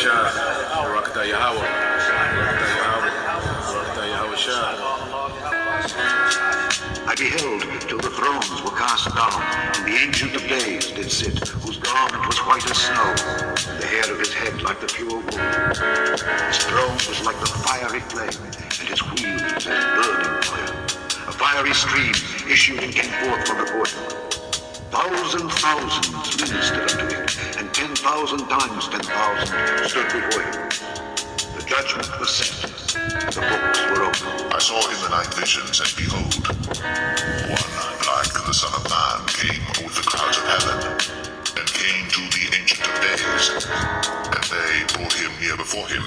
I beheld till the thrones were cast down, and the Ancient of Days did sit, whose garment was white as snow, and the hair of his head like the pure wool. His throne was like the fiery flame, and his wheels as burning fire. A fiery stream issued and came forth from before him. Thousands ministered unto him, and 10,000 times 10,000 stood before him. The judgment was set, the books were opened. I saw in the night visions, and behold, one like the Son of Man came with the clouds of heaven, and came to the Ancient of Days, and they brought him near before him.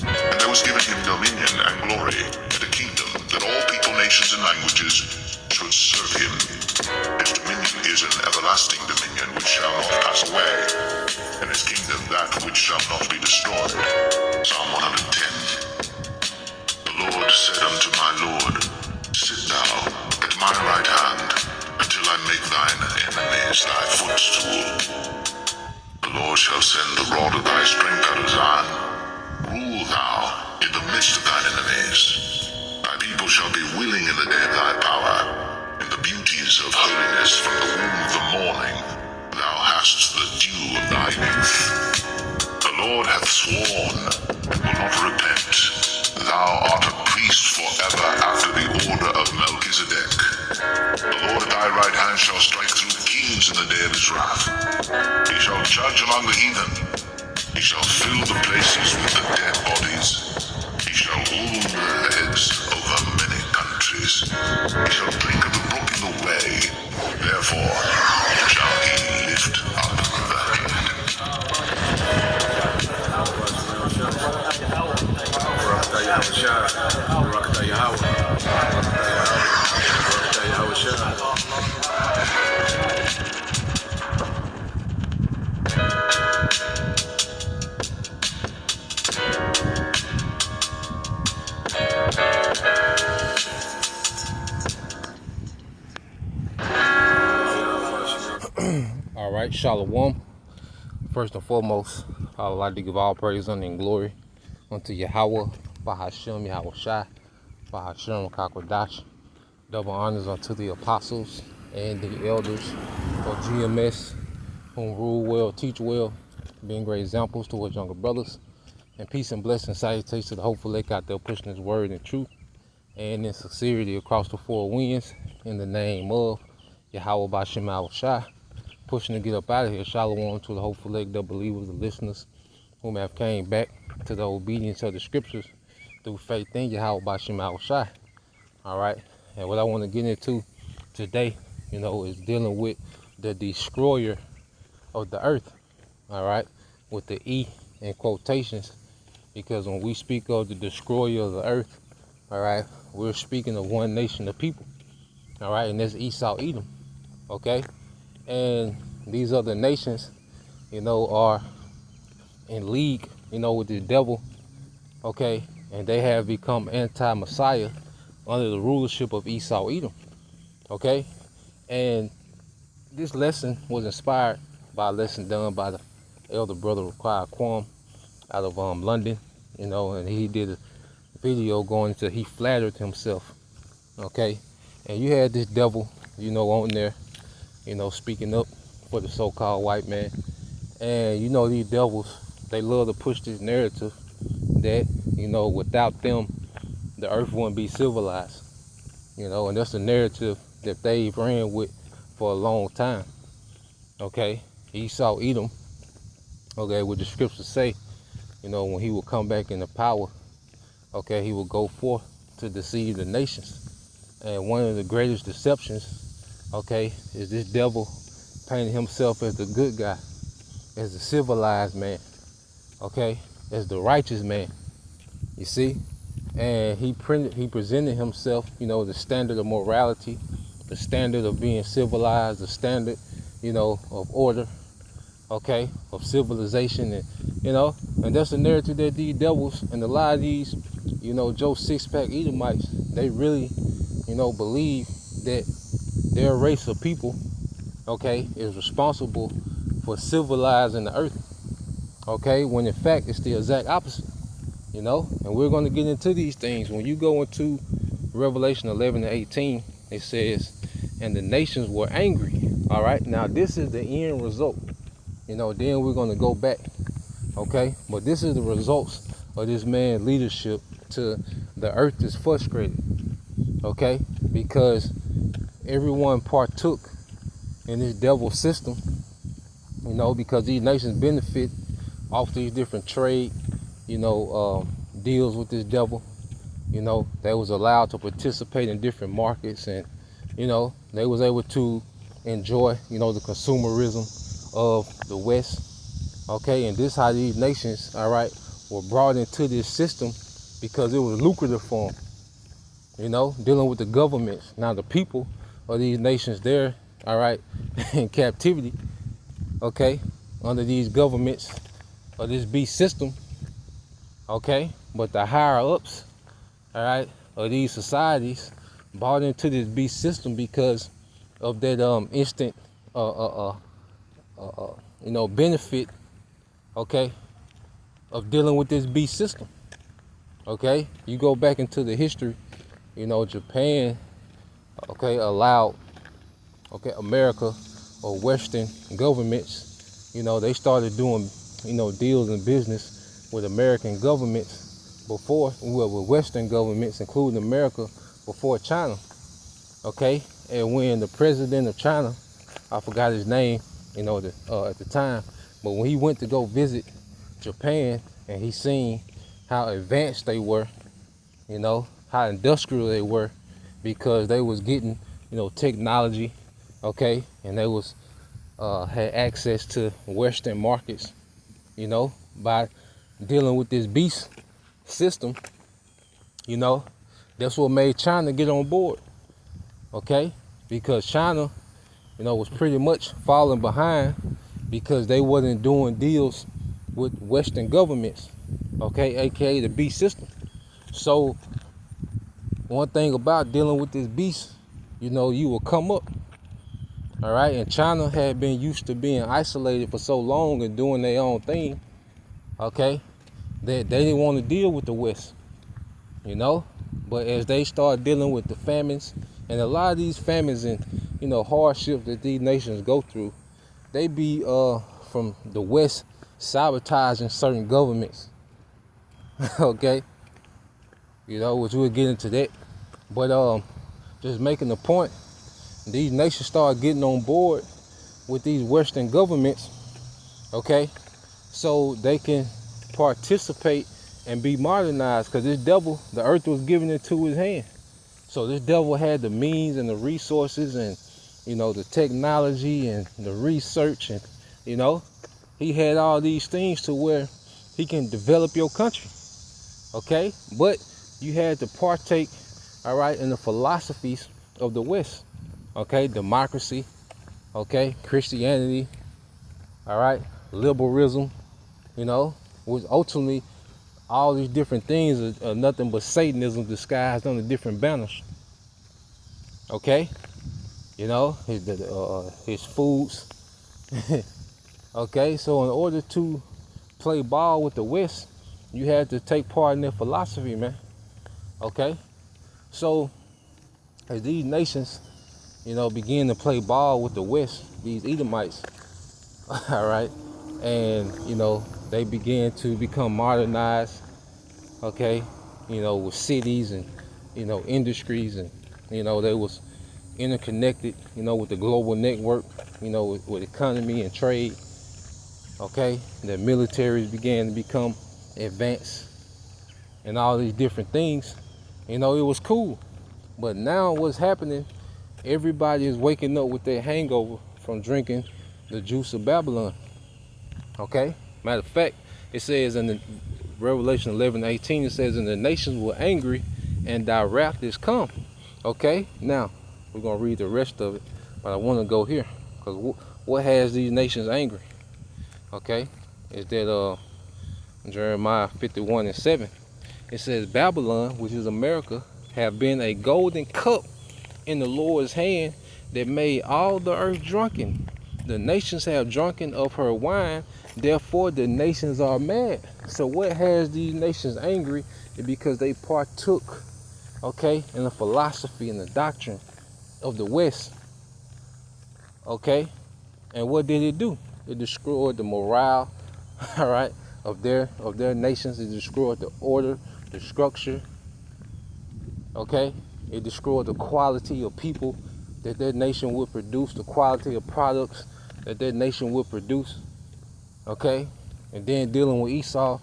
And there was given him dominion and glory, and a kingdom, that all people, nations, and languages should serve him. His dominion is an everlasting dominion which shall not pass away, and his kingdom that which shall not be destroyed. Psalm 110. The Lord said unto my Lord, Sit thou at my right hand, until I make thine enemies thy footstool. The Lord shall send the rod of thy strength out of Zion. Rule thou in the midst of thine enemies. Thy people shall be willing in the day of thy power. In the beauties of holiness from the womb of the morning, thou hast the dew of thy youth. The Lord hath sworn, and will not repent. Thou art a priest forever after the order of Melchizedek. The Lord at thy right hand shall strike through kings in the day of his wrath. He shall judge among the heathen. He shall fill the places with the dead bodies. He shall rule the heads over many countries. He shall drink of the brook in the way. Therefore shall he lift up the head. All right, Shalom. First and foremost, I would like to give all praise, honor, and glory unto Yahweh, Bahashem, Yahweh Shai, Bahashem, Kakwadash. Double honors unto the apostles and the elders of GMS, whom rule well, teach well, being great examples towards younger brothers. And peace and blessings, salutations to the hopeful lake out there pushing his word in truth and in sincerity across the four winds, in the name of Yahweh Bahashem, Yahweh Shai. Pushing to get up out of here. Shalom to the hopeful lake, the believers, the listeners whom have came back to the obedience of the scriptures through faith in Yahweh Bahashem Yahweh Shai. All right, and what I want to get into today, is dealing with the destroyer of the earth. All right, with the E in quotations, because when we speak of the destroyer of the earth, all right, we're speaking of one nation of people. All right, and that's Esau, Edom. Okay. And these other nations, are in league, with the devil, okay? And they have become anti-Messiah under the rulership of Esau, Edom, okay? And this lesson was inspired by a lesson done by the elder brother Required Quam out of London, and he did a video going into, he flattered himself, okay? And you had this devil, on there, speaking up for the so-called white man. And these devils, they love to push this narrative that, without them, the earth wouldn't be civilized. And that's a narrative that they've ran with for a long time. Okay, Esau, Edom, okay, what the scriptures say, when he will come back into power, okay, he will go forth to deceive the nations. And one of the greatest deceptions, okay, is this devil painting himself as the good guy, as the civilized man, okay, as the righteous man, you see? And he presented himself, the standard of morality, the standard of being civilized, the standard, of order, okay, of civilization, and that's the narrative that these devils and a lot of these, Joe Six-Pack Edomites, they really, believe that their race of people, okay, is responsible for civilizing the earth, Okay, when in fact it's the exact opposite. And we're going to get into these things. When you go into Revelation 11 and 18, it says, and the nations were angry. All right, now this is the end result. Then we're going to go back. Okay, but this is the results of this man's leadership to the earth is frustrated. Okay, because everyone partook in this devil system, because these nations benefit off these different trade, deals with this devil. They was allowed to participate in different markets, and they was able to enjoy the consumerism of the West. Okay, and this how these nations, all right, were brought into this system because it was lucrative for them. Dealing with the governments. Now the people of these nations there, all right, in captivity, okay, under these governments of this beast system, okay, but the higher ups, all right, of these societies bought into this beast system because of that instant benefit, okay, of dealing with this beast system. Okay, you go back into the history, Japan, okay, allowed, okay, America or Western governments, they started doing, deals and business with American governments before, with Western governments, including America, before China. Okay, and when the president of China, I forgot his name, at the time, but when he went to go visit Japan and he seen how advanced they were, how industrial they were, because they was getting, technology, okay, and they was had access to Western markets, by dealing with this beast system. That's what made China get on board, okay, because China, was pretty much falling behind because they wasn't doing deals with Western governments, okay, aka the beast system. So one thing about dealing with this beast, you will come up, all right, and China had been used to being isolated for so long and doing their own thing, okay, that they didn't want to deal with the West, but as they start dealing with the famines, and a lot of these famines and hardships that these nations go through, they be from the West sabotaging certain governments. Okay, which we'll get into that, but just making the point, these nations start getting on board with these Western governments, okay, so they can participate and be modernized, because this devil, the earth was given into his hand. So this devil had the means and the resources and the technology and the research, and he had all these things to where he can develop your country, okay, but you had to partake, all right, in the philosophies of the West, okay, democracy, okay, Christianity, all right, liberalism, which ultimately all these different things are nothing but Satanism disguised under different banners. Okay, his foods. Okay, so in order to play ball with the West, you had to take part in their philosophy, man. Okay, so as these nations, begin to play ball with the West, these Edomites, all right, and they began to become modernized, okay, with cities and industries, and they was interconnected, with the global network, with economy and trade, okay. The militaries began to become advanced and all these different things. It was cool. But now what's happening, everybody is waking up with their hangover from drinking the juice of Babylon. Okay? Matter of fact, it says in the Revelation 11:18, it says, and the nations were angry and thy wrath is come. Okay? Now, we're going to read the rest of it, but I want to go here, because what has these nations angry? Okay? Is that Jeremiah 51:7. It says, Babylon, which is America, have been a golden cup in the Lord's hand that made all the earth drunken. the nations have drunken of her wine, therefore the nations are mad. So what has these nations angry is because they partook, okay, in the philosophy and the doctrine of the West, okay? And what did it do? It destroyed the morale, all right, of their nations. It destroyed the order, the structure, okay? It destroyed the quality of people that their nation would produce, the quality of products that their nation would produce, okay? And then dealing with Esau,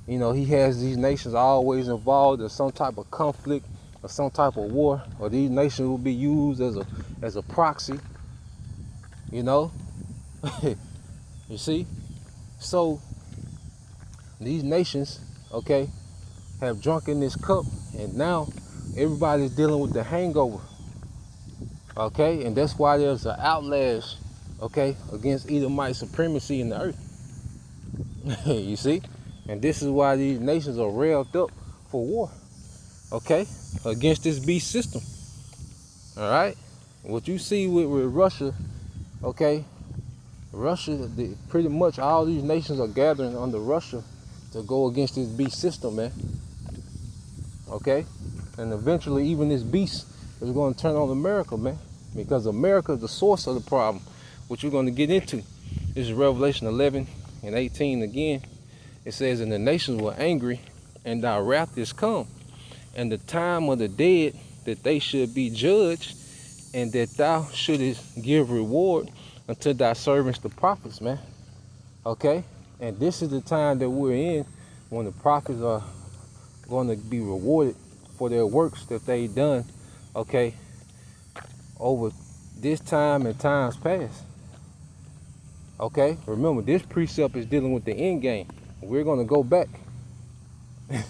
you know, he has these nations always involved in some type of conflict or some type of war, or these nations will be used as a proxy, you know? You see? So these nations, okay, have drunk in this cup, and now everybody's dealing with the hangover, okay? And that's why there's an outlash, okay, against Edomite supremacy in the earth. You see? And this is why these nations are revved up for war, okay, against this beast system, all right? What you see with Russia, okay, Russia, pretty much all these nations are gathering under Russia to go against this beast system, man. Okay? And eventually even this beast is going to turn on America, man. Because America is the source of the problem, which we're going to get into. This is Revelation 11 and 18 again. It says, and the nations were angry, and thy wrath is come, and the time of the dead that they should be judged, and that thou shouldest give reward unto thy servants the prophets, man. Okay? And this is the time that we're in when the prophets are going to be rewarded for their works that they done, okay, over this time and times past. Okay? Remember, this precept is dealing with the end game. We're going to go back.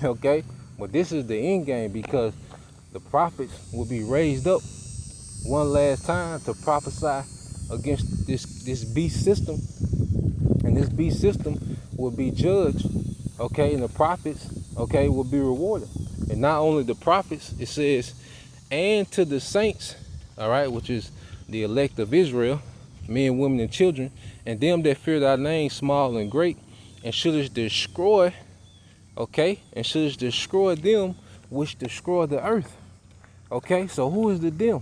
Okay? But this is the end game because the prophets will be raised up one last time to prophesy against this beast system, and this beast system will be judged, okay, and the prophets, okay, will be rewarded. And not only the prophets, it says, and to the saints, all right, which is the elect of Israel, men, women, and children, and them that fear thy name, small and great, and shouldest destroy, okay, and shouldest destroy them which destroy the earth. Okay, so who is the them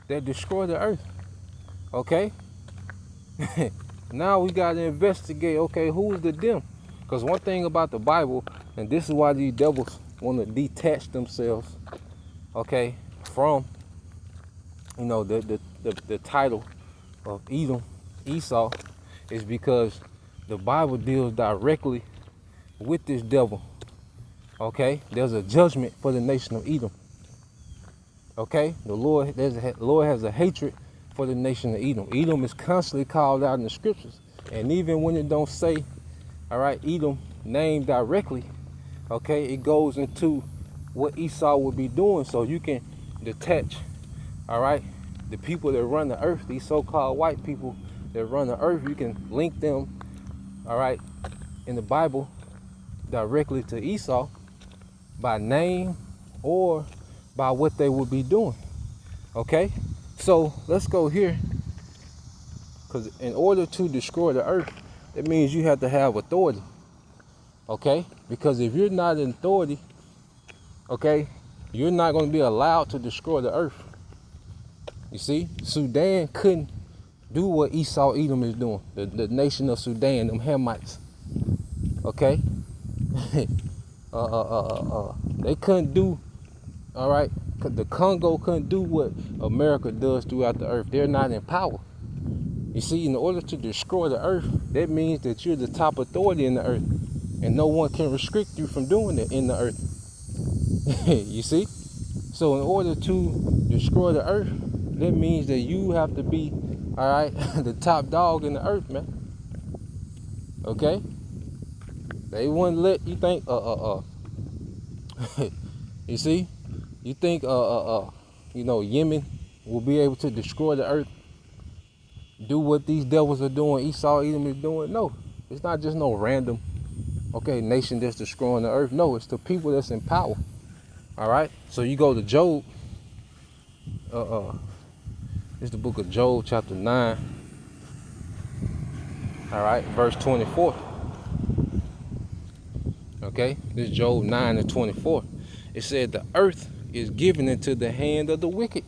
that destroy the earth? Okay? Now we got to investigate, okay, who is the them? Because one thing about the Bible, and this is why these devils want to detach themselves, okay, from, you know, the title of Edom, Esau, is because the Bible deals directly with this devil, okay? There's a judgment for the nation of Edom, okay? The Lord has a hatred for the nation of Edom. Edom is constantly called out in the scriptures. And even when it don't say, all right, Edom named directly, okay, it goes into what Esau would be doing. So you can detach, all right, the people that run the earth, these so-called white people that run the earth, you can link them, all right, in the Bible directly to Esau by name or by what they would be doing, okay? So let's go here, because in order to destroy the earth, it means you have to have authority, okay? Because if you're not in authority, okay, you're not going to be allowed to destroy the earth. You see, Sudan couldn't do what Esau Edom is doing, the nation of Sudan, them Hamites, okay? They couldn't do, all right, the Congo couldn't do what America does throughout the earth. They're not in power. You see, in order to destroy the earth, that means that you're the top authority in the earth, and no one can restrict you from doing it in the earth. You see? So in order to destroy the earth, that means that you have to be, all right, the top dog in the earth, man. Okay? They wouldn't let you think, you see? You think, you know, Yemen will be able to destroy the earth, do what these devils are doing, Esau, Edom is doing? No, it's not just no random, okay, nation that's destroying the earth. No, it's the people that's in power. All right. So you go to Job. It's the book of Job, chapter 9. All right, verse 24. Okay, this is Job 9 and 24. It said the earth is given into the hand of the wicked.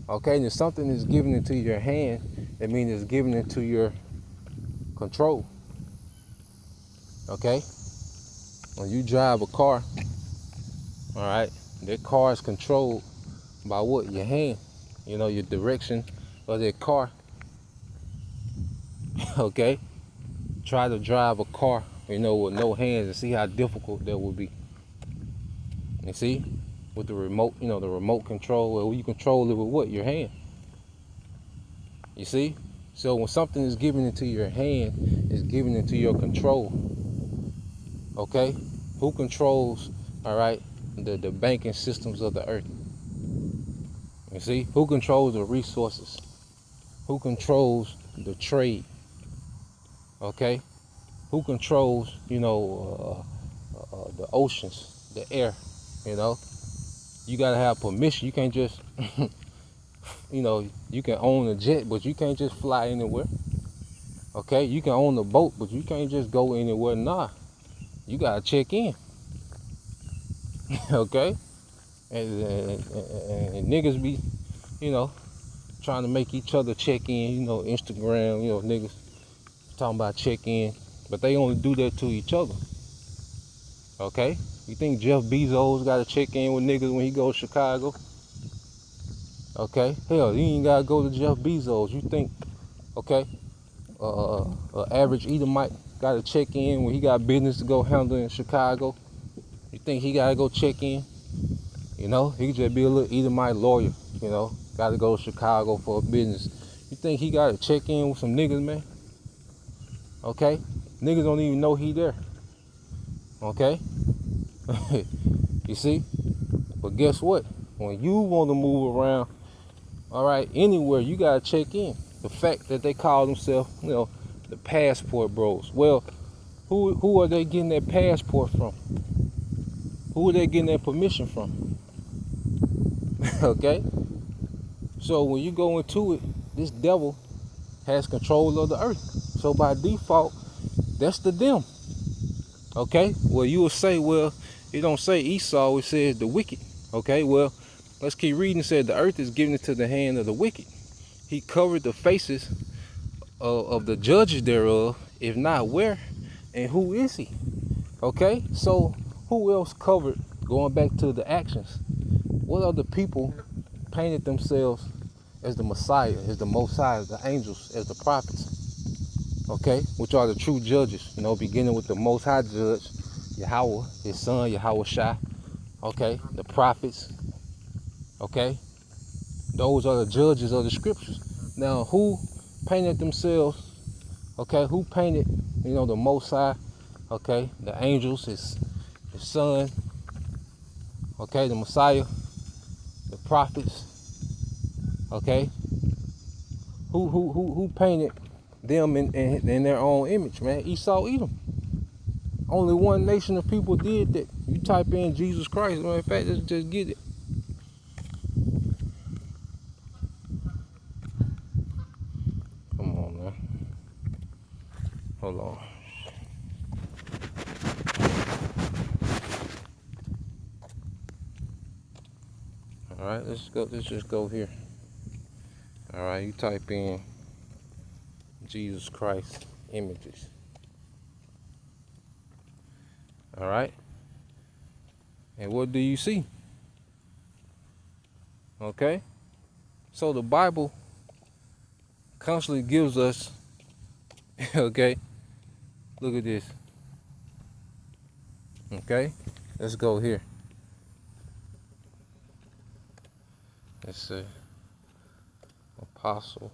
Okay, and if something is given into your hand, it means it's given into your control. Okay, when you drive a car, all right, that car is controlled by what? Your hand. You know, your direction of that car. Okay, try to drive a car, you know, with no hands and see how difficult that would be. You see, with the remote, you know, the remote control, well, you control it with what? Your hand. You see? So when something is given into your hand, it's given into your control. Okay? Who controls, all right, the banking systems of the earth? You see? Who controls the resources? Who controls the trade? Okay? Who controls, you know, the oceans, the air, you know? You gotta have permission. You can't just, you know, you can own a jet, but you can't just fly anywhere. Okay, you can own a boat, but you can't just go anywhere. Nah, you gotta check in. Okay, and niggas be, you know, trying to make each other check in. You know, Instagram, you know, niggas talking about check in, but they only do that to each other. Okay, you think Jeff Bezos gotta check in with niggas when he goes to Chicago? Okay, hell, you ain't gotta go to Jeff Bezos. You think, okay, average Edomite gotta check in when he got business to go handle in Chicago? You think he gotta go check in? You know, he could just be a little Edomite lawyer, you know, gotta go to Chicago for a business. You think he gotta check in with some niggas, man? Okay? Niggas don't even know he there. Okay? You see? But guess what? When you want to move around, all right, anywhere, you gotta check in. The fact that they call themselves, you know, the passport bros. Well, who are they getting their passport from? Who are they getting their permission from? Okay? So when you go into it, this devil has control of the earth. So by default, that's the them. Okay? Well, you will say, well, it don't say Esau, it says the wicked. Okay? Well, let's keep reading. It said the earth is given into the hand of the wicked. He covered the faces of the judges thereof. If not, where and who is he? Okay? So who else covered, going back to the actions? What other people painted themselves as the Messiah, as the Most High, as the angels, as the prophets? Okay? Which are the true judges, you know, beginning with the Most High judge, Yahweh, his son, Yahweh Shai. Okay? The prophets. Okay? Those are the judges of the scriptures. Now, who painted themselves? Okay? Who painted, you know, the Most High? Okay? The angels, his son. Okay? The Messiah. The prophets. Okay? Who painted them in their own image, man? Esau, Edom. Only one nation of people did that. You type in Jesus Christ, matter of fact, let's just get it. Come on, man. Hold on. All right, let's just go here. All right, you type in Jesus Christ images. All right. And what do you see? Okay. So the Bible constantly gives us, okay, look at this. Okay, let's go here. Let's see. Apostle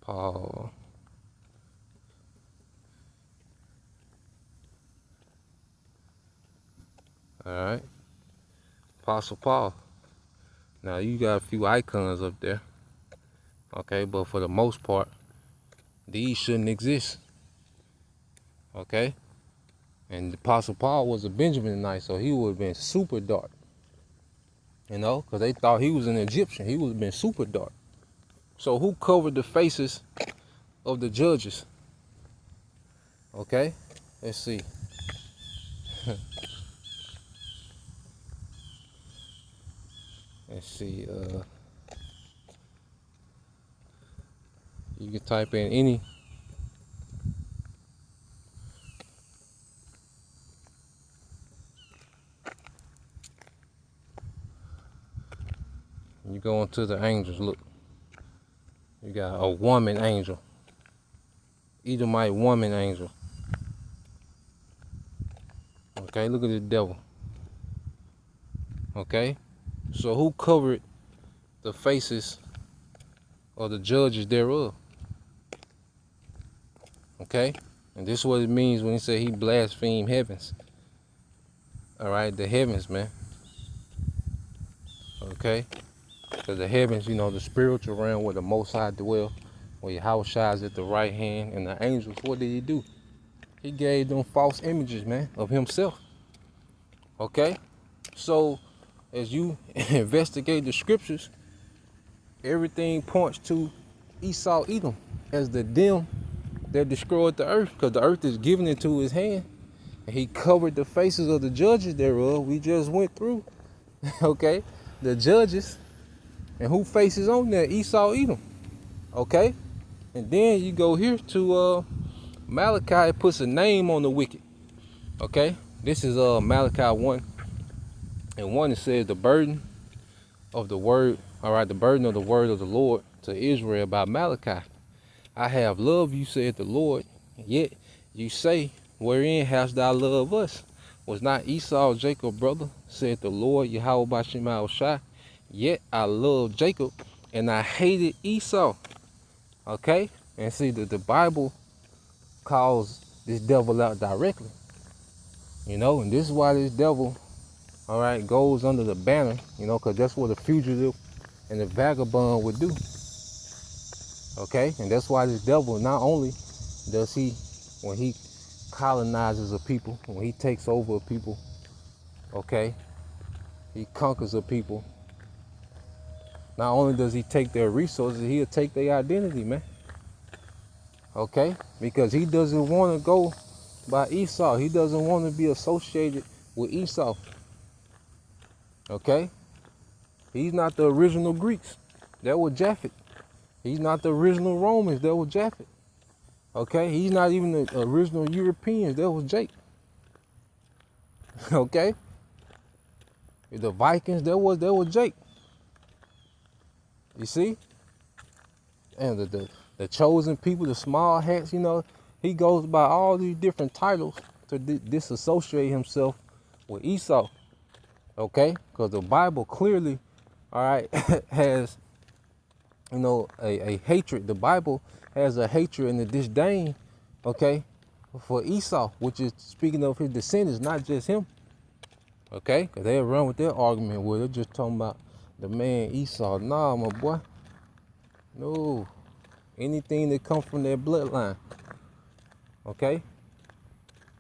Paul. All right. Apostle Paul. Now you got a few icons up there. Okay, but for the most part, these shouldn't exist. Okay? And the Apostle Paul was a Benjaminite, so he would have been super dark. You know, because they thought he was an Egyptian. He would have been super dark. So who covered the faces of the judges? Okay, let's see. Let's see. You can type in any. You go into the angels. Look, you got a woman angel. Edomite woman angel. Okay, look at the devil. Okay, so who covered the faces of the judges thereof? Okay, and this is what it means when he said he blasphemed heavens. All right, the heavens, man. Okay, because the heavens, you know, the spiritual realm where the Most High dwell, where Yahweh shines at the right hand, and the angels, what did he do? He gave them false images, man, of himself. Okay, so as you investigate the scriptures, everything points to Esau, Edom, as the them that destroyed the earth, because the earth is given into his hand, and he covered the faces of the judges thereof. We just went through, okay, the judges, and who faces on there? Esau, Edom, okay, and then you go here to Malachi. Puts a name on the wicked, okay. This is Malachi 1:1. It says the burden of the word, all right, the burden of the word of the Lord to Israel by Malachi. I have loved you, said the Lord, yet you say, wherein hast thou loved us? Was not Esau Jacob's brother, said the Lord, Yahweh Bashim Shai? Yet I loved Jacob, and I hated Esau. Okay? And see, the Bible calls this devil out directly. You know, and this is why this devil, all right, goes under the banner, you know, because that's what the fugitive and the vagabond would do. Okay, and that's why this devil, not only does he, when he colonizes a people, when he takes over a people, okay, he conquers a people, not only does he take their resources, he'll take their identity, man. Okay, because he doesn't want to go by Esau. He doesn't want to be associated with Esau. Okay, he's not the original Greeks. That was Japhet. He's not the original Romans. That was Japhet. Okay, he's not even the original Europeans. That was Jake. Okay, the Vikings. That was Jake. You see, and the chosen people, the small hats. You know, he goes by all these different titles to disassociate himself with Esau. Okay, because the Bible clearly, all right, has, you know, a hatred. The Bible has a hatred and a disdain, okay, for Esau, which is speaking of his descendants, not just him. Okay, because they'll run with their argument where they're just talking about the man Esau. Nah, my boy. No. Anything that comes from their bloodline. Okay?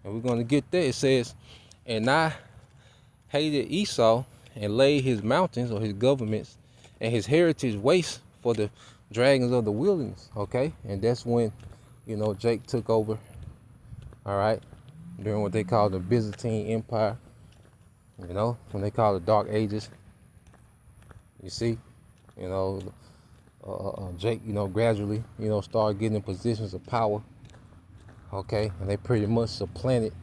And we're going to get there. It says, and I hated Esau and laid his mountains or his governments and his heritage waste for the dragons of the wilderness. Okay? And that's when, you know, Jake took over. All right? During what they call the Byzantine Empire. You know, when they call the Dark Ages. You see? You know, Jake, you know, gradually, you know, started getting in positions of power. Okay? And they pretty much supplanted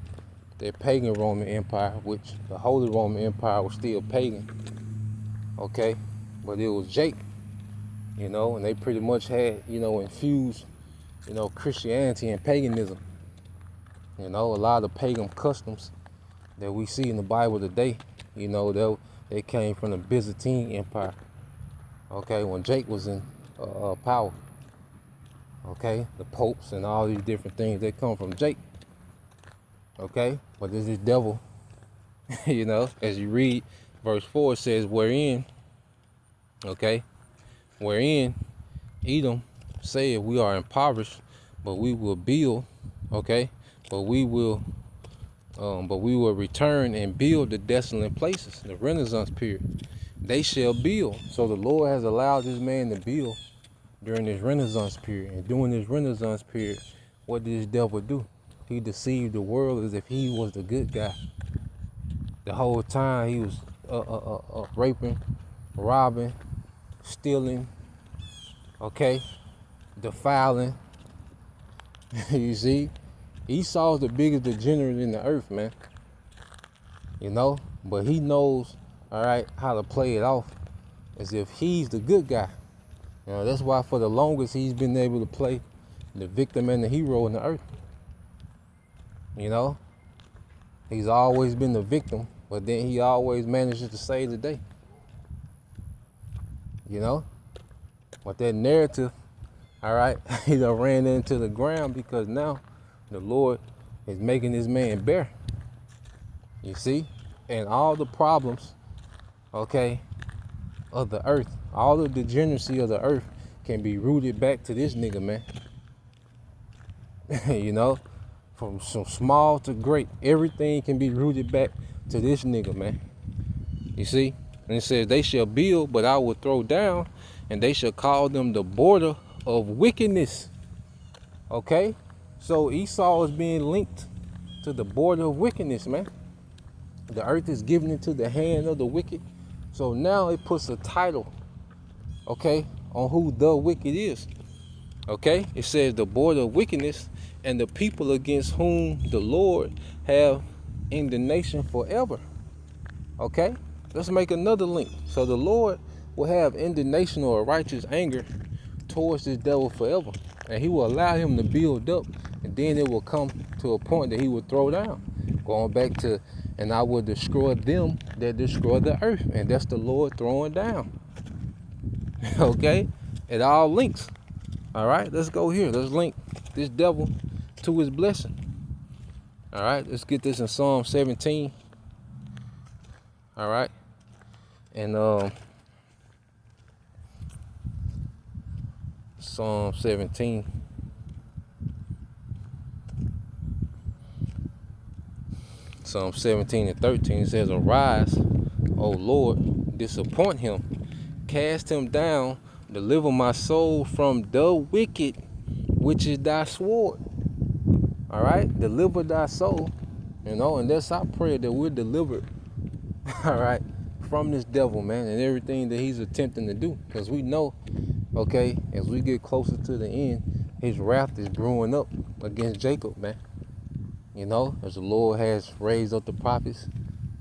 their pagan Roman Empire, which the Holy Roman Empire was still pagan. Okay? But it was Jake, you know, and they pretty much had, you know, infused, you know, Christianity and paganism. You know, a lot of pagan customs that we see in the Bible today, you know, they came from the Byzantine Empire. Okay, when Jake was in power. Okay, the popes and all these different things, they come from Jake. Okay, but there's this devil, you know, as you read verse 4, it says, wherein, okay, wherein Edom said, we are impoverished, but we will build, okay, but we will return and build the desolate places, the Renaissance period. They shall build. So the Lord has allowed this man to build during this Renaissance period. And during this Renaissance period, what did this devil do? He deceived the world as if he was the good guy. The whole time he was raping, robbing, stealing, okay, defiling. You see, Esau's the biggest degenerate in the earth, man. You know, but he knows, all right, how to play it off as if he's the good guy. You know, that's why for the longest he's been able to play the victim and the hero in the earth. You know, he's always been the victim, but then he always manages to save the day. You know, but that narrative, all right, he done ran into the ground because now the Lord is making this man bear. You see, and all the problems, okay, of the earth, all the degeneracy of the earth can be rooted back to this nigga, man. You know, from small to great, everything can be rooted back to this nigga, man. You see, and it says they shall build, but I will throw down, and they shall call them the border of wickedness. Okay, so Esau is being linked to the border of wickedness, man. The earth is given into the hand of the wicked. So now it puts a title, okay, on who the wicked is. Okay, it says the border of wickedness and the people against whom the Lord have indignation forever. Okay, let's make another link. So the Lord will have indignation or righteous anger towards this devil forever. And he will allow him to build up, and then it will come to a point that he will throw down. Going back to, and I will destroy them that destroy the earth. And that's the Lord throwing down. Okay? It all links. All right? Let's go here. Let's link this devil to his blessing. All right? Let's get this in Psalm 17. All right? And Psalm 17. Psalm 17 and 13 says, arise, O Lord, disappoint him, cast him down, deliver my soul from the wicked, which is thy sword. All right, deliver thy soul, you know, and that's our prayer, that we're delivered, all right, from this devil, man, and everything that he's attempting to do. Because we know, okay, as we get closer to the end, his wrath is brewing up against Jacob, man. You know, as the Lord has raised up the prophets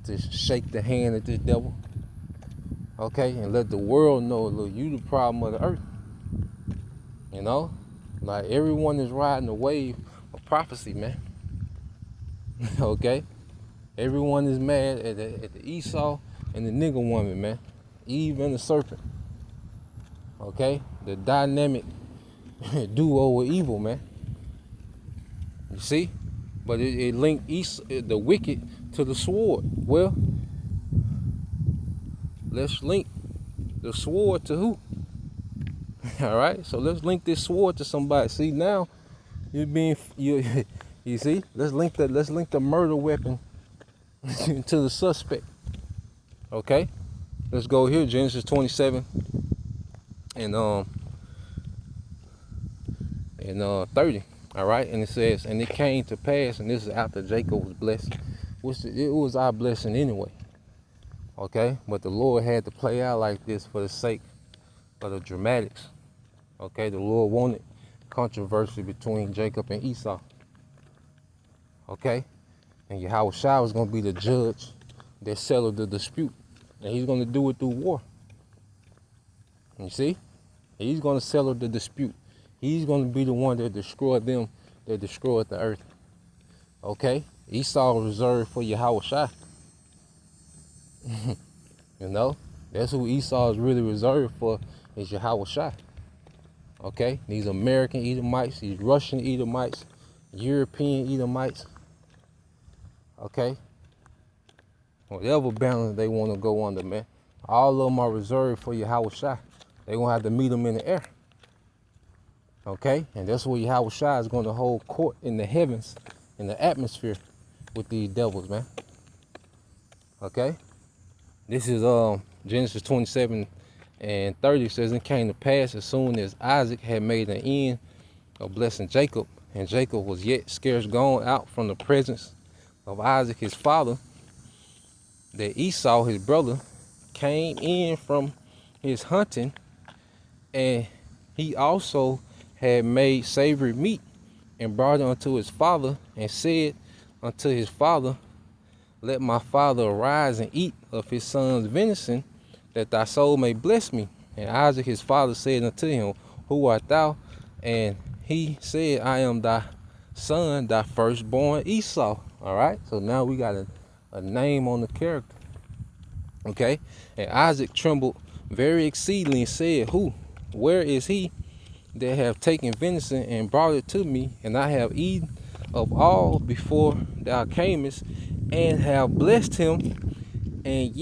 to shake the hand of this devil. Okay, and let the world know, look, you the problem of the earth. You know, like everyone is riding the wave of prophecy, man. Okay, everyone is mad at the Esau and the nigger woman, man. Eve and the serpent. Okay, the dynamic duo with evil, man. You see? But it linked the wicked to the sword. Well, let's link the sword to who? All right, so let's link this sword to somebody. See, now you see, let's link the murder weapon to the suspect. Okay, let's go here, Genesis 27 and 30. All right, and it says, and it came to pass, and this is after Jacob was blessed, which it was our blessing anyway. Okay, but the Lord had to play out like this for the sake of the dramatics. Okay, the Lord wanted controversy between Jacob and Esau. Okay, and Yahushua was going to be the judge that settled the dispute, and he's going to do it through war. You see, he's going to settle the dispute. He's going to be the one that destroyed them, that destroyed the earth. Okay? Esau was reserved for Yahushua. You know? That's who Esau is really reserved for, is Yahushua. Okay? These American Edomites, these Russian Edomites, European Edomites. Okay? Whatever balance they want to go under, man. All of them are reserved for Yahushua. They're going to have to meet them in the air. Okay, and that's where Yahushua is going to hold court in the heavens, in the atmosphere, with these devils, man. Okay, this is Genesis 27 And 30 says, it came to pass as soon as Isaac had made an end of blessing Jacob, and Jacob was yet scarce gone out from the presence of Isaac his father, that Esau his brother came in from his hunting, and he also had made savory meat, and brought it unto his father, and said unto his father, let my father arise and eat of his son's venison, that thy soul may bless me. And Isaac his father said unto him, who art thou? And he said, I am thy son, thy firstborn Esau. All right, so now we got a name on the character. Okay, and Isaac trembled very exceedingly and said, who? Where is he that have taken venison and brought it to me? And I have eaten of all before thou camest, and have blessed him, and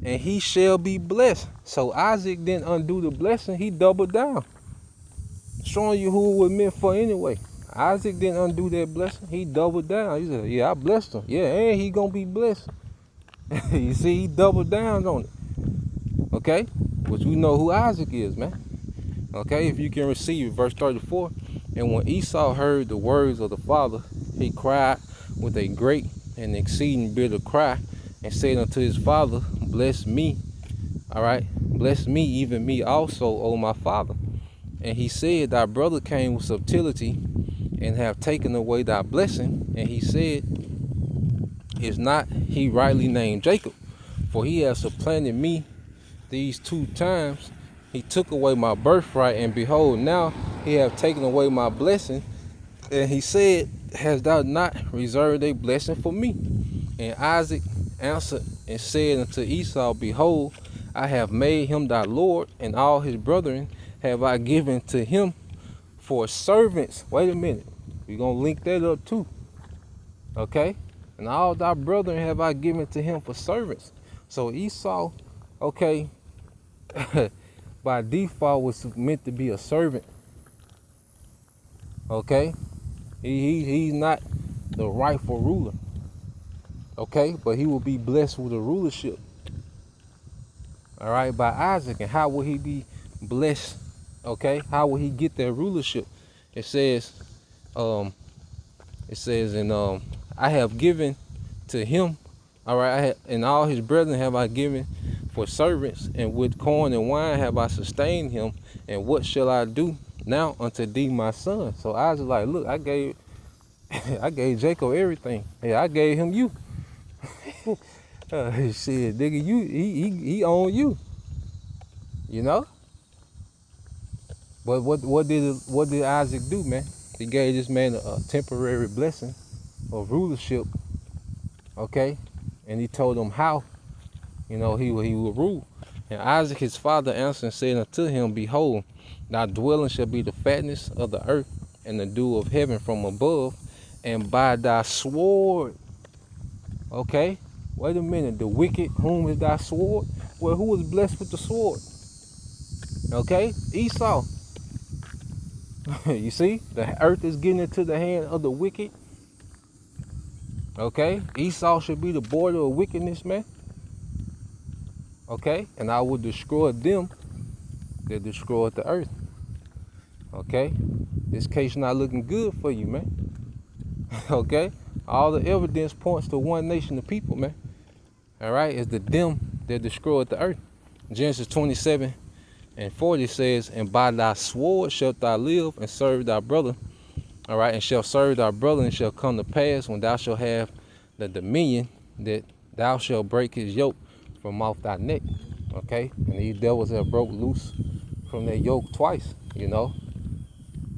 and he shall be blessed. So Isaac didn't undo the blessing, he doubled down, showing you who it was meant for anyway. Isaac didn't undo that blessing, he doubled down. He said, yeah, I blessed him. Yeah, and he gonna be blessed. You see, he doubled down on it. Okay, which we know who Isaac is, man. Okay, if you can receive it, verse 34. And when Esau heard the words of the father, he cried with a great and exceeding bitter cry, and said unto his father, bless me. All right, bless me, even me also, O my father. And he said, thy brother came with subtlety, and have taken away thy blessing. And he said, is not he rightly named Jacob? For he has supplanted me these 2 times. He took away my birthright, and behold, now he have taken away my blessing. And he said, hast thou not reserved a blessing for me? And Isaac answered and said unto Esau, behold, I have made him thy lord, and all his brethren have I given to him for servants. Wait a minute, we're gonna link that up too. Okay, and all thy brethren have I given to him for servants. So Esau, okay, by default was meant to be a servant. Okay, he's not the rightful ruler. Okay, but he will be blessed with a rulership. All right, by Isaac. And how will he be blessed? Okay, how will he get that rulership? It says, I have given to him. All right, and all his brethren have I given for servants, and with corn and wine have I sustained him. And what shall I do now unto thee, my son? So Isaac like, look, I gave Jacob everything. Yeah, I gave him you. Shit, nigga, he owned you. You know. But what did Isaac do, man? He gave this man a temporary blessing of rulership. Okay, and he told him how, you know, he would rule. And Isaac his father answered and said unto him, behold, thy dwelling shall be the fatness of the earth, and the dew of heaven from above, and by thy sword. Okay, wait a minute, the wicked, whom is thy sword? Well, who was blessed with the sword? Okay, Esau. You see, the earth is getting into the hand of the wicked. Okay, Esau should be the border of wickedness, man. Okay, and I will destroy them that destroyed the earth. Okay, this case not looking good for you, man. Okay, all the evidence points to one nation of people, man. All right, it's the them that destroyed the earth. Genesis 27:40 says, and by thy sword shalt thou live, and serve thy brother. All right, and shall serve thy brother, and shall come to pass when thou shalt have the dominion, that thou shalt break his yoke from off thy neck. Okay, and these devils have broke loose from their yoke twice, you know.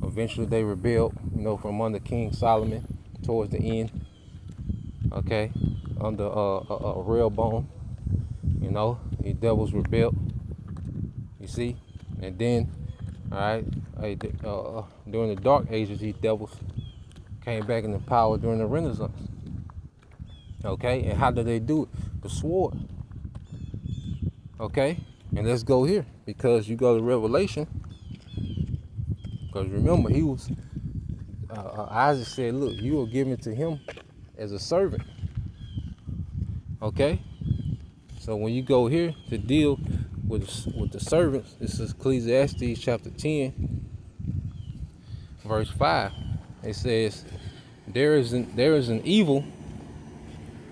Eventually they rebelled, you know, from under King Solomon towards the end. Okay, under Rehoboam, you know, these devils rebelled. You see, and then, all right, during the Dark Ages, these devils came back into power during the Renaissance. Okay, and how did they do it? The sword. Okay, and let's go here, because you go to Revelation. Because remember, he was, Isaac said, look, you were given to him as a servant. Okay, so when you go here to deal with the servants. This is Ecclesiastes chapter 10, verse 5. It says, there is an evil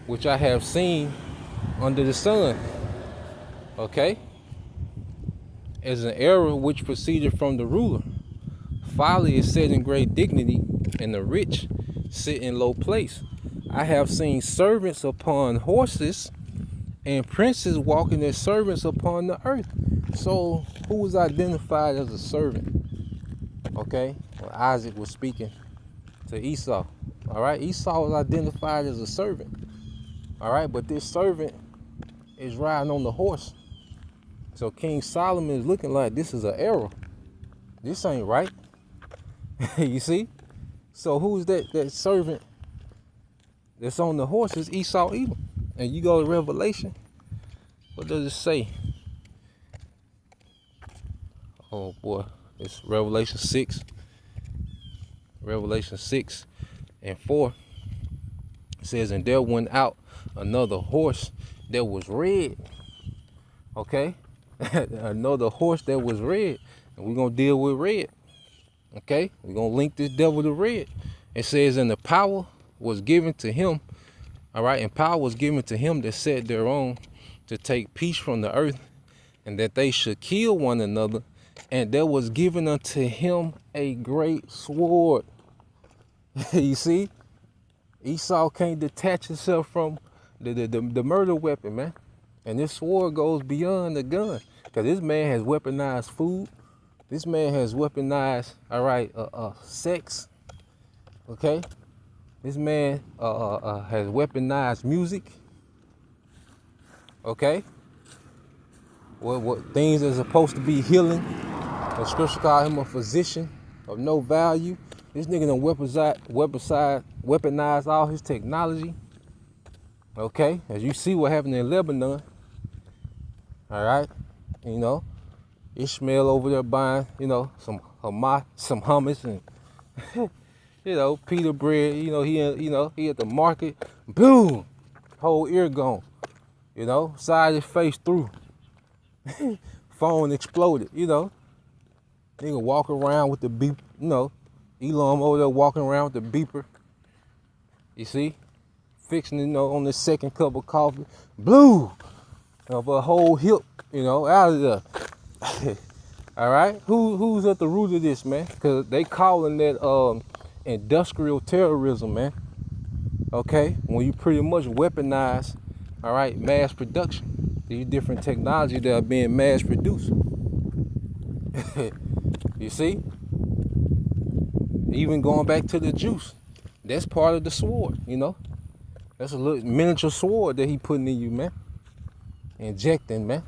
which I have seen under the sun. Okay? As an error which proceeded from the ruler. Folly is set in great dignity, and the rich sit in low place. I have seen servants upon horses, and princes walking as servants upon the earth. So, who was identified as a servant? Okay? Well, Isaac was speaking to Esau. All right? Esau was identified as a servant. All right? But this servant is riding on the horse. So King Solomon is looking like this is an error. This ain't right. You see? So who's that servant that's on the horse? Is Esau Edom. And you go to Revelation. What does it say? Oh boy. It's Revelation 6. Revelation 6 and 4. It says, and there went out another horse that was red. Okay? Another horse that was red. And we're going to deal with red. Okay? We're going to link this devil to red. It says, and the power was given to him. All right? And power was given to him that sat thereon to take peace from the earth, and that they should kill one another. And there was given unto him a great sword. You see? Esau can't detach himself from the murder weapon, man. And this sword goes beyond the gun. Because this man has weaponized food. This man has weaponized, all right, sex. Okay? This man has weaponized music. Okay? What things that are supposed to be healing. The scripture called him a physician of no value. This nigga done weaponized all his technology. Okay? As you see what happened in Lebanon. All right, you know, Ishmael over there buying, you know, some hummus and, you know, pita bread. You know, he at the market. Boom, whole ear gone. You know, side his face through. Phone exploded. You know, nigga walk around with the beep. You know, Elam over there walking around with the beeper. You see, fixing, you know, on the second cup of coffee. Blue. Of a whole hip, you know, out of there. All right, who's at the root of this, man? Because they calling that industrial terrorism, man. Okay, when you pretty much weaponize, all right, mass production. These different technologies that are being mass produced. You see? Even going back to the juice, that's part of the sword, you know. That's a little miniature sword that he putting in you, man. Injecting, man.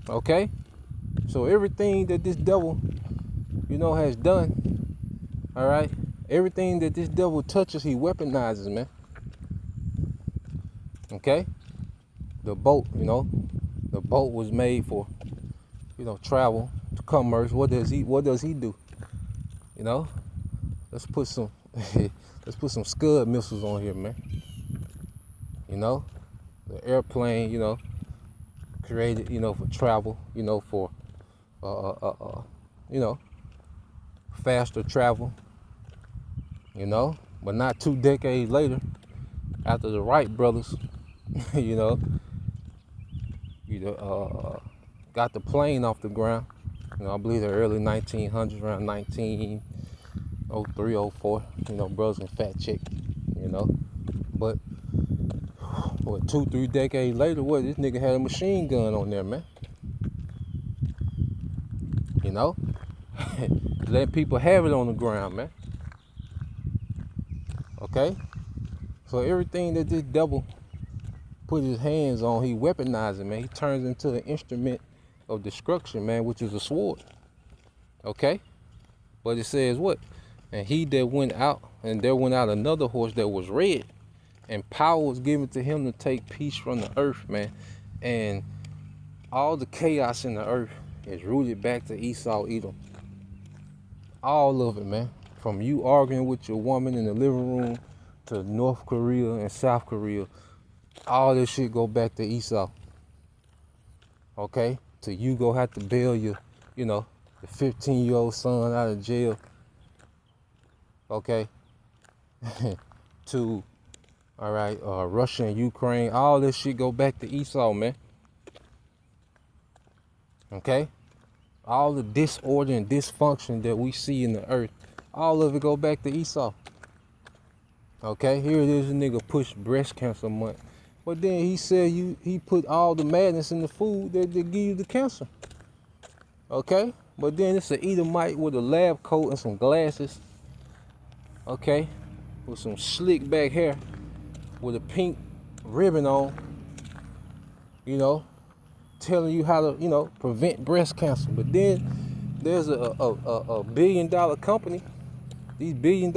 Okay? So everything that this devil, you know, has done, all right? Everything that this devil touches, he weaponizes, man. Okay? The boat, you know, the boat was made for, you know, travel, commerce. What does he do? You know? Let's put some Scud missiles on here, man. You know? The airplane, you know, created, you know, for travel, you know, for, you know, faster travel, you know, but not 2 decades later, after the Wright brothers, you know, got the plane off the ground, you know, I believe the early 1900s, around 1903, 04, you know, brothers and fat chick, you know, but what, 2-3 decades later, what, this nigga had a machine gun on there, man. You know? Letting people have it on the ground, man. Okay? So everything that this devil put his hands on, he weaponizes, man. He turns into an instrument of destruction, man, which is a sword. Okay? But it says what? And he that went out, and there went out another horse that was red. And power was given to him to take peace from the earth, man. And all the chaos in the earth is rooted back to Esau Edom. All of it, man. From you arguing with your woman in the living room to North Korea and South Korea. All this shit go back to Esau. okay? Till you go have to bail your, the 15-year-old son out of jail, okay? To, all right, Russia and Ukraine, all this shit go back to Esau, man. Okay? All the disorder and dysfunction that we see in the earth, all of it go back to Esau. Okay, here it is, a nigga push breast cancer month. But then he said he put all the madness in the food that give you the cancer. Okay? But then it's an Edomite with a lab coat and some glasses. Okay? With some slick back hair. With a pink ribbon on. Telling you how to, prevent breast cancer. But then there's a $1 billion company. These $1 billion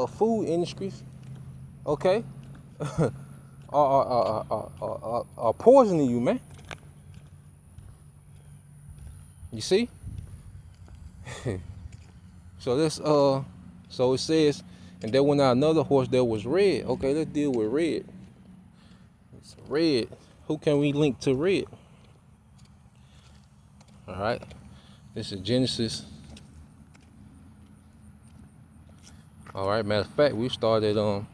food industries, okay, are poisoning you, man. You see? So this so it says, and there went out another horse that was red. Okay, let's deal with red. It's red. Who can we link to red? All right. This is Genesis. All right. Matter of fact, we started at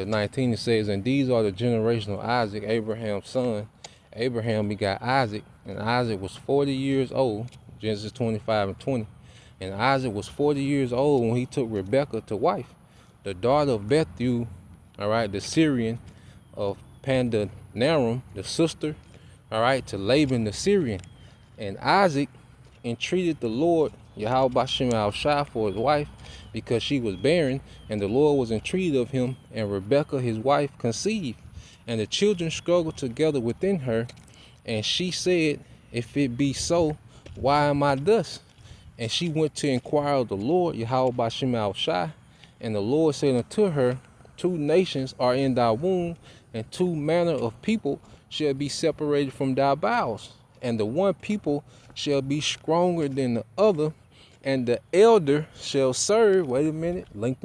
19. It says, and these are the generations of Isaac, Abraham's son. Abraham begot Isaac, and Isaac was 40 years old. Genesis 25:20. And Isaac was 40 years old when he took Rebekah to wife, the daughter of Bethuel, all right, the Syrian of Pandanaram, the sister, all right, to Laban the Syrian. And Isaac entreated the Lord, Yahweh Bashem al-Shai, for his wife, because she was barren, and the Lord was entreated of him, and Rebekah his wife conceived. And the children struggled together within her, and she said, if it be so, why am I thus? And she went to inquire of the Lord, Yahweh Bashem al-Shai, and the Lord said unto her, 2 nations are in thy womb, and 2 manner of people shall be separated from thy bowels. And the one people shall be stronger than the other, and the elder shall serve. Wait a minute, link.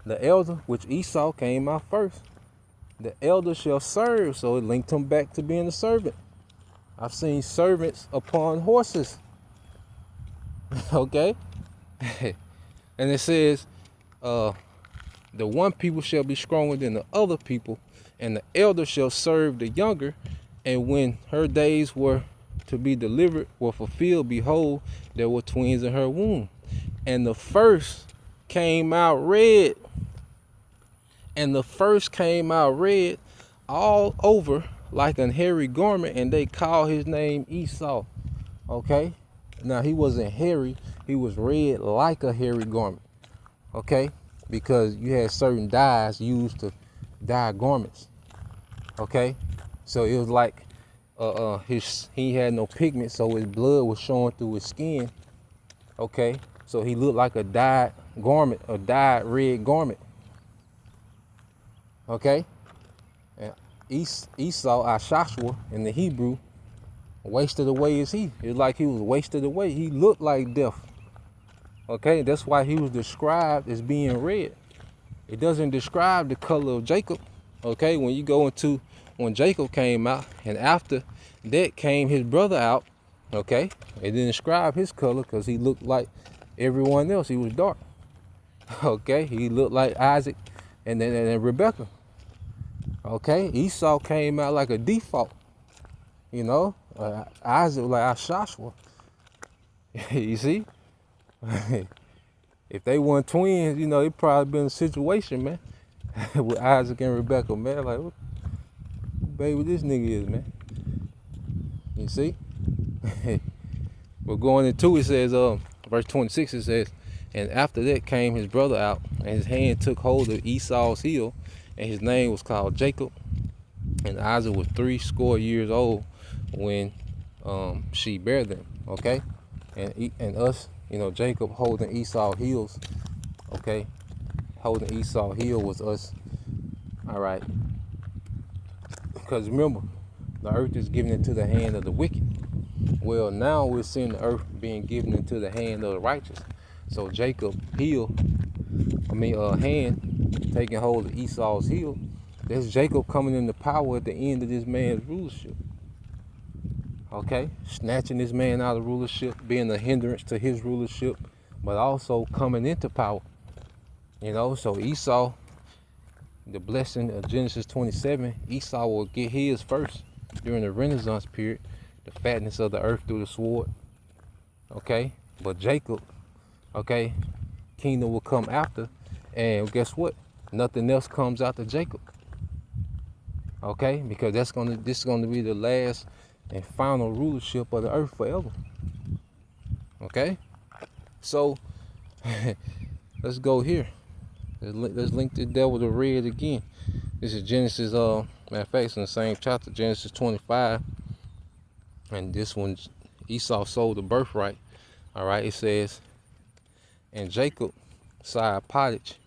The elder, which Esau came out first. The elder shall serve, so it linked him back to being a servant. I've seen servants upon horses. Okay? And it says, the one people shall be stronger than the other people, and the elder shall serve the younger. And when her days were to be delivered were fulfilled, behold, there were twins in her womb. And the first came out red. And the first came out red all over like an hairy garment, and they called his name Esau. Okay? Now, he wasn't hairy. He was red like a hairy garment. Okay? Because you had certain dyes used to dye garments. Okay? So it was like he had no pigment, so his blood was showing through his skin. Okay? So he looked like a dyed garment, a dyed red garment. Okay? And Esau, Ashashua in the Hebrew, wasted away as he. It's like he was wasted away. He looked like death. Okay? That's why he was described as being red. It doesn't describe the color of Jacob. Okay? When you go into when Jacob came out, and after that came his brother out, okay? It didn't describe his color because he looked like everyone else. He was dark. Okay? He looked like Isaac and then Rebekah. Okay? Esau came out like a default. Isaac like Ashashua. You see? If they weren't twins, it probably been a situation, man, with Isaac and Rebekah, man. Like, what baby this nigga is, man. You see? But going into it says, verse 26, it says, and after that came his brother out, and his hand took hold of Esau's heel, and his name was called Jacob. And Isaac was 70 years old when she bare them. Okay? And us, Jacob holding Esau's heels. Okay? Holding Esau's heel was us. All right. Because remember, the earth is given into the hand of the wicked. Well, now we're seeing the earth being given into the hand of the righteous. So Jacob's hand taking hold of Esau's heel, That's Jacob coming into power at the end of this man's rulership. Okay, snatching this man out of rulership, being a hindrance to his rulership, but also coming into power. You know, so Esau, the blessing of Genesis 27, Esau will get his first during the Renaissance period, the fatness of the earth through the sword. Okay, but Jacob, okay, kingdom will come after, and guess what? Nothing else comes after Jacob. Okay, because this is gonna be the last and final rulership of the earth forever. Okay, so let's go here. Let's link the devil to red again. This is Genesis, matter of fact, it's in the same chapter, Genesis 25. And this one, Esau sold the birthright. All right, it says, and Jacob side pottage,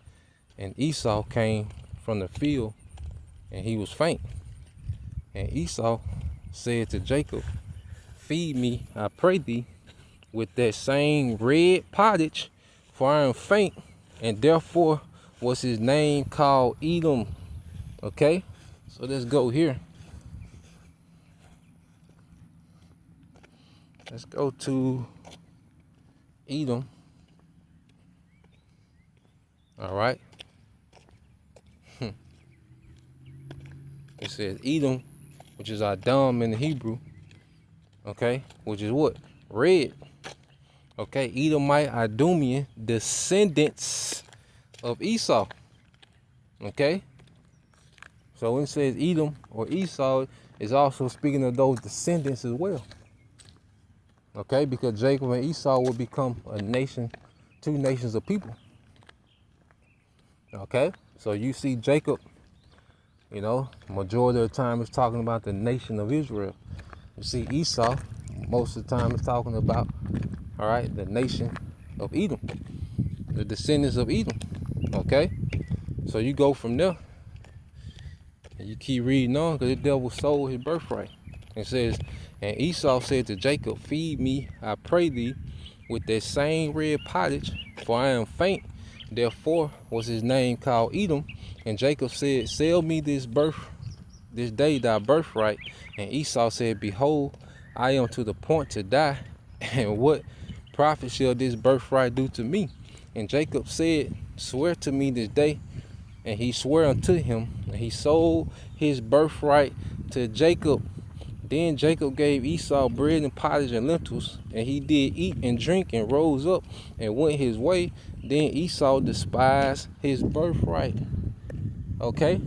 and Esau came from the field, and he was faint. And Esau said to Jacob, feed me, I pray thee, with that same red pottage, for I am faint, and therefore was his name called Edom. Okay, so let's go here. Let's go to Edom. All right. It says Edom, which is Adam in the Hebrew. Okay, which is what? Red. Okay, Edomite, Idumean, descendants of Esau. Okay, so when it says Edom or Esau, is also speaking of those descendants as well. Okay, because Jacob and Esau will become a nation, two nations of people. Okay, so you see Jacob, you know, majority of the time it's talking about the nation of Israel. You see Esau, most of the time it's talking about, all right, the nation of Edom, the descendants of Edom. Okay, so you go from there and you keep reading on, because the devil sold his birthright. It says, and Esau said to Jacob, feed me, I pray thee, with that same red pottage, for I am faint. Therefore was his name called Edom. And Jacob said, sell me this day thy birthright. And Esau said, behold, I am to the point to die, and what profit shall this birthright do to me? And Jacob said, swear to me this day. And he swore unto him, and he sold his birthright to Jacob. Then Jacob gave Esau bread and pottage and lentils, and he did eat and drink and rose up and went his way. Then Esau despised his birthright. Okay,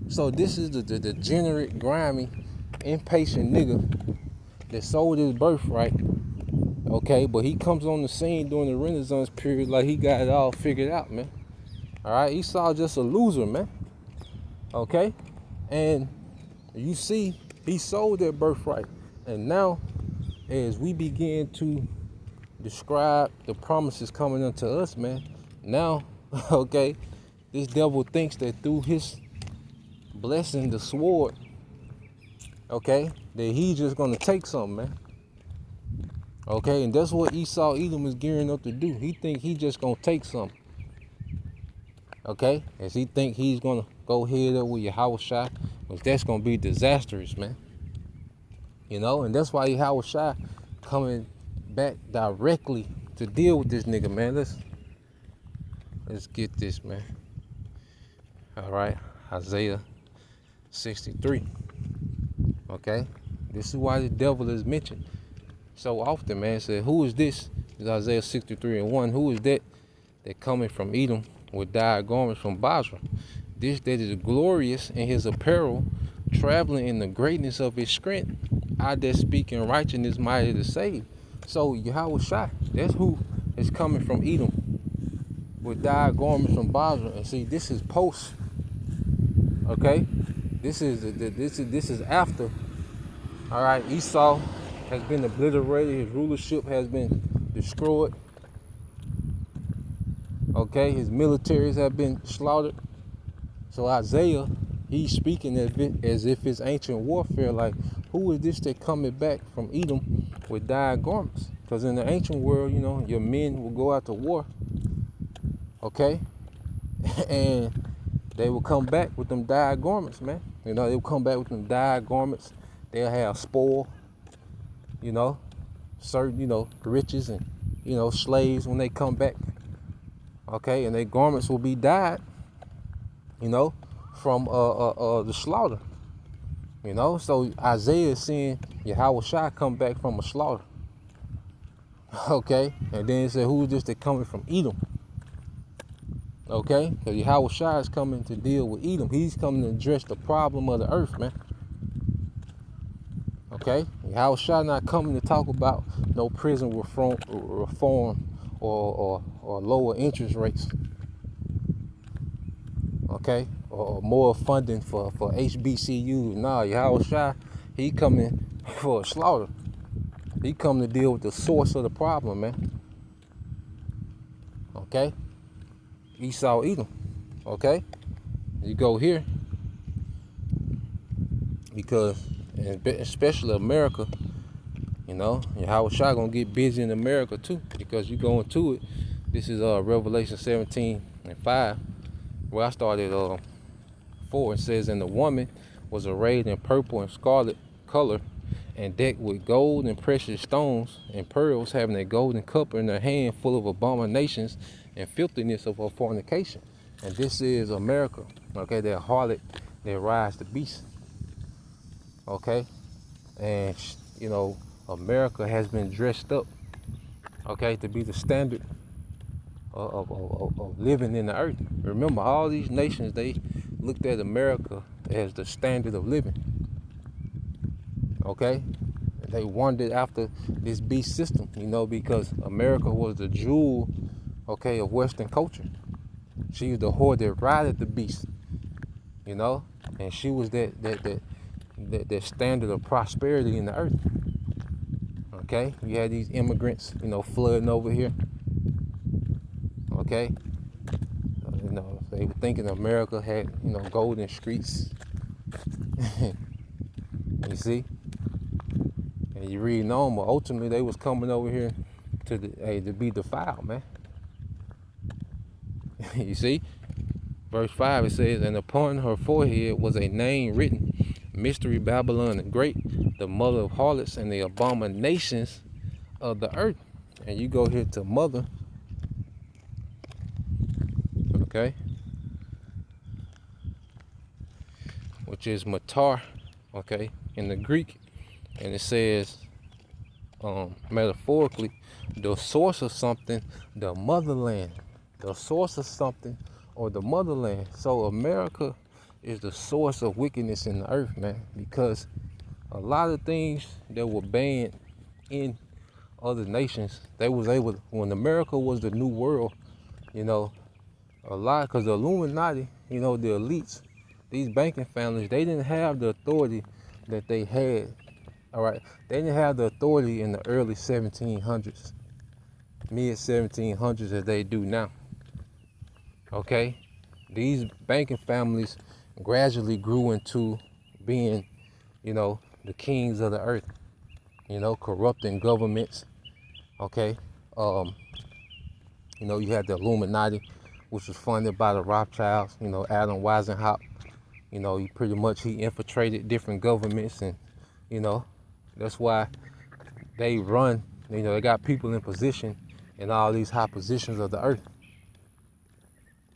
so this is the degenerate, grimy, impatient nigga that sold his birthright. Okay, but he comes on the scene during the Renaissance period like he got it all figured out, man. All right, Esau just a loser, man. Okay, and you see, he sold that birthright. And now, as we begin to describe the promises coming unto us, man, now, okay, this devil thinks that through his blessing, the sword, okay, that he's just going to take something, man. Okay, and that's what Esau Edom is gearing up to do. He think he just going to take something. Okay, as he think he's going to go head up with Yahushua, but that's going to be disastrous, man. You know, and that's why Yahushua coming back directly to deal with this nigga, man. Let's get this, man. All right, Isaiah 63. Okay, this is why the devil is mentioned so often, man. It said, who is this? It's Isaiah 63:1. Who is that coming from Edom with dyed garments from Basra? This that is glorious in his apparel, traveling in the greatness of his strength. I that speak in righteousness mighty to save. So Yahushua, that's who is coming from Edom with dyed garments from Basra. And see, this is post. Okay, this is after. All right, Esau has been obliterated. His rulership has been destroyed. Okay, his militaries have been slaughtered. So Isaiah, he's speaking as if it's ancient warfare. Like, who is this that coming back from Edom with dyed garments? Because in the ancient world, you know, your men will go out to war. Okay, and they will come back with them dyed garments, man. You know, they will come back with them dyed garments. They'll have spoil, you know, certain, you know, riches and, you know, slaves when they come back. Okay, and their garments will be dyed, you know, from the slaughter. You know, so Isaiah is seeing Yahweh Shai come back from a slaughter. Okay, and then he said, who is this that coming from Edom? Okay, because Yahweh Shai is coming to deal with Edom. He's coming to address the problem of the earth, man. Okay, Yahweh Shai not coming to talk about no prison reform or lower interest rates. Okay, or more funding for HBCU. Nah, Yahweh Shai, he coming for a slaughter. He coming to deal with the source of the problem, man. Okay, Esau, Edom. Okay, you go here because, especially America, you know, Yahweh Shai gonna get busy in America too, because you go into it. This is Revelation 17:5, where I started 4. It says, and the woman was arrayed in purple and scarlet color, and decked with gold and precious stones and pearls, having a golden cup in her hand full of abominations and filthiness of her fornication. And this is America. Okay, that harlot that rides the beast. Okay, and you know, America has been dressed up, okay, to be the standard of living in the earth. Remember, all these nations, they looked at America as the standard of living. Okay, they wandered after this beast system, you know, because America was the jewel, okay, of Western culture. She was the whore that rided the beast, you know, and she was that standard of prosperity in the earth. Okay, you had these immigrants, you know, flooding over here. Okay, you know, they were thinking America had, you know, golden streets. You see, and you read on, but ultimately they was coming over here to be defiled, man. You see, verse 5, it says, and upon her forehead was a name written, Mystery Babylon the Great, the mother of harlots and the abominations of the earth. And you go here to mother, okay, which is matar, okay, in the Greek, and it says, metaphorically, the source of something, the motherland, the source of something, or the motherland. So America is the source of wickedness in the earth, man, because a lot of things that were banned in other nations, they was able to, when America was the new world, you know, a lot, because the Illuminati, you know, the elites, these banking families, they didn't have the authority that they had. All right, they didn't have the authority in the early 1700s, mid 1700s, as they do now. Okay, these banking families gradually grew into being, you know, the kings of the earth, you know, corrupting governments. Okay, you know, you had the Illuminati, which was funded by the Rothschilds, you know, Adam Weisenhower. You know, he infiltrated different governments, and, you know, that's why they run, you know, they got people in position in all these high positions of the earth.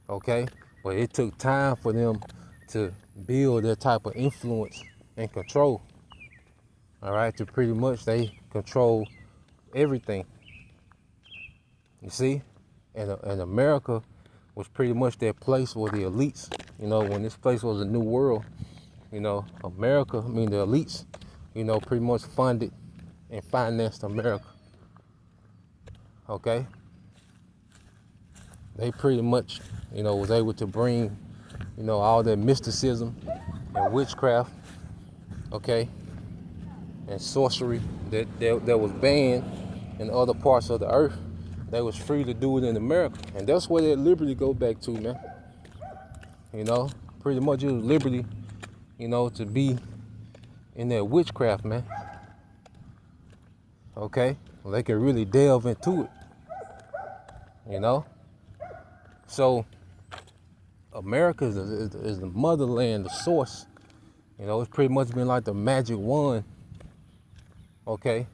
Okay, but it took time for them to build that type of influence and control. All right, to pretty much they control everything. You see, and America was pretty much that place where the elites, you know, when this place was a new world, you know, America, I mean the elites, you know, pretty much funded and financed America. Okay, they pretty much, you know, was able to bring, you know, all that mysticism and witchcraft, okay, and sorcery that was banned in other parts of the earth. They was free to do it in America, and that's where that liberty go back to, man. You know, pretty much it was liberty, you know, to be in that witchcraft, man. Okay, well, they can really delve into it, you know. So America is the motherland, the source. You know, it's pretty much been like the magic wand, okay,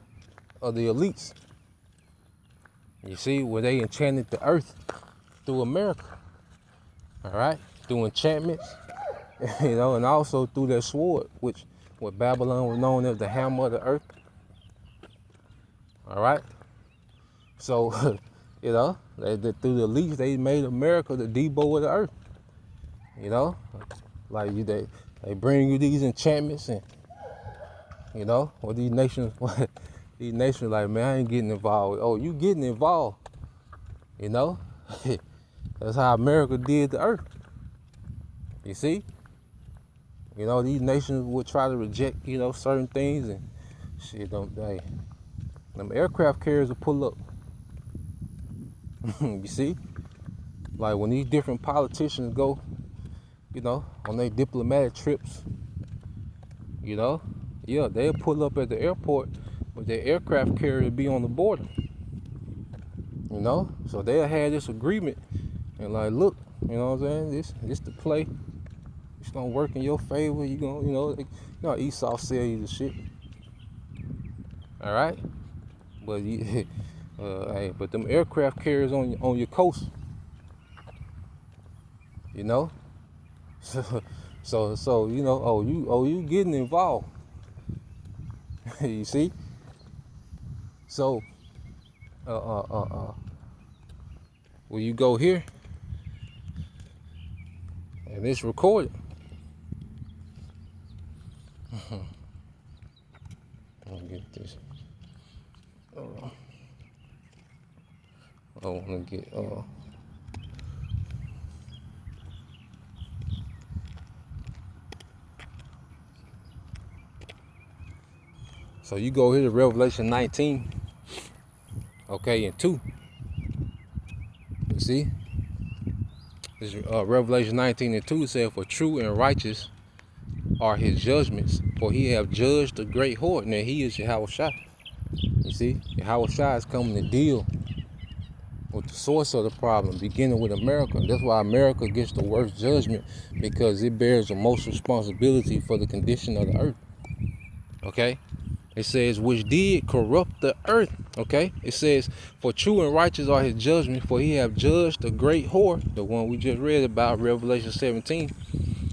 of the elites. You see, where they enchanted the earth through America, all right, through enchantments, you know, and also through their sword, which what Babylon was known as the hammer of the earth, all right. So, you know, through the elites, they made America the Debo of the earth, you know, like they bring you these enchantments and, you know, what these nations, these nations like, man, I ain't getting involved. Oh, you getting involved, you know? That's how America did the earth. You see? You know, these nations would try to reject, you know, certain things and shit, them aircraft carriers will pull up. You see? Like when these different politicians go, you know, on their diplomatic trips, you know, yeah, they'll pull up at the airport, but their aircraft carrier be on the border. You know? So they'll have this agreement and like, look, you know what I'm saying? This the play. It's gonna work in your favor. You gonna, you know, Esau sell you the shit. All right, but hey, but them aircraft carriers on your coast. You know, so you know, you getting involved. You see, so when you go here and it's recorded. Let me get this. I want to get so you go here to Revelation 19, okay, and 2. You see, this Revelation 19 and 2 said, "For true and righteous are his judgments, for he have judged a great whore." Now he is Yahweh Shai. You see, Yahweh Shai is coming to deal with the source of the problem, beginning with America. That's why America gets the worst judgment, because it bears the most responsibility for the condition of the earth. Okay? It says, which did corrupt the earth. Okay? It says, for true and righteous are his judgments, for he have judged a great whore, the one we just read about, Revelation 17,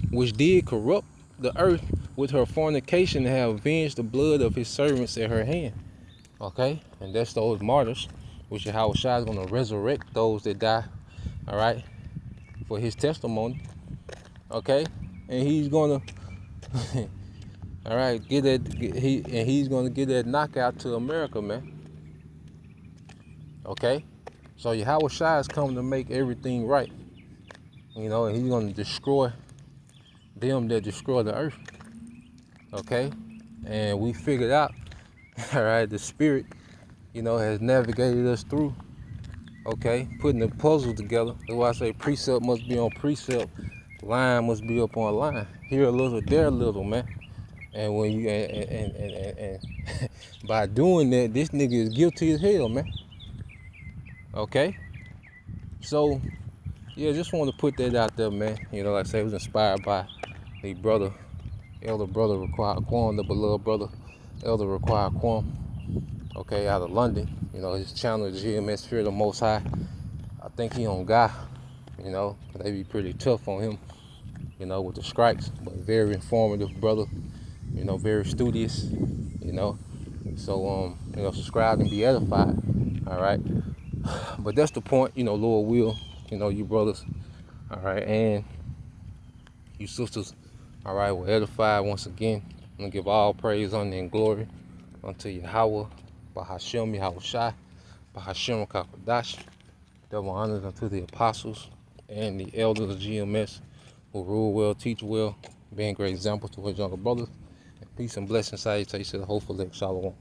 which did corrupt the earth with her fornication, and have avenged the blood of his servants at her hand. Okay? And that's those martyrs, which Yahweh Shai is going to resurrect those that die, all right, for his testimony, okay? And he's going to, all right, he's going to get that knockout to America, man, okay? So Yahweh Shai is coming to make everything right, you know, and he's going to destroy them that destroy the earth, okay? And we figured out, all right, the spirit, you know, has navigated us through, okay, putting the puzzle together. That's why I say precept must be on precept, line must be up on line. Here a little, there a little, man. And when you and by doing that, this nigga is guilty as hell, man. Okay, so yeah, just want to put that out there, man. You know, like I say, it was inspired by the brother, elder brother Required Quam, the beloved brother, elder Required Quam. Okay, out of London. You know, his channel is GMS Fear the Most High. I think he on Guy, you know, they be pretty tough on him, you know, with the strikes, but very informative brother, you know, very studious, you know. So, you know, subscribe and be edified, all right? But that's the point, you know, Lord will, you know, you brothers, all right, and you sisters, all right, will edify once again. I'm going to give all praise, honor, and glory unto Yahweh, Bahashem, Yahweh Shai, Bahashem, Kakadash. Double honors unto the apostles and the elders of GMS who rule well, teach well, being great examples to his younger brothers. And peace and blessings, salutations to the hopeful elect. Shalom.